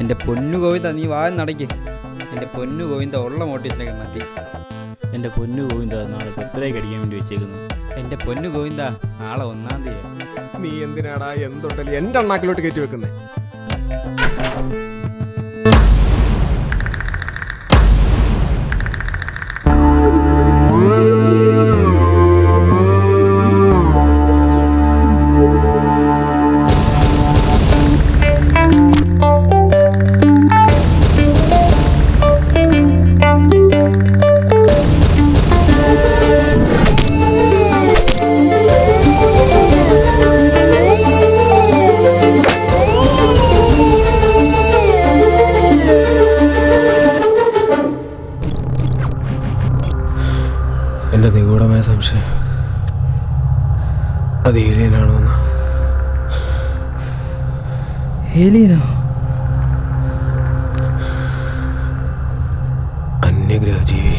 എൻ്റെ പൊന്നു ഗോവിന്ദ, നീ വാ നടക്ക്. എൻ്റെ പൊന്നു ഗോവിന്ദ, ഉള്ള മോട്ടിച്ചിട്ടൊക്കെ മതി. എൻ്റെ പൊന്നു ഗോവിന്ദ, നാളെ ബർത്ത്ഡേക്ക് അടിക്കാൻ വേണ്ടി വെച്ചേക്കുന്നു. എൻ്റെ പൊന്നു ഗോവിന്ദ, നാളെ 1-ാം തീയതി. നീ എന്തിനാടാ എന്തുണ്ടല്ലോ എൻ്റെ അണ്ണാക്കിലോട്ട് കയറ്റി വെക്കുന്നേ? എൻ്റെ നിഗൂഢമായ സംശയം അത് ഏലിയനാണോ എന്ന്. ഏലിയനോ? അന്യഗ്രഹജീവി.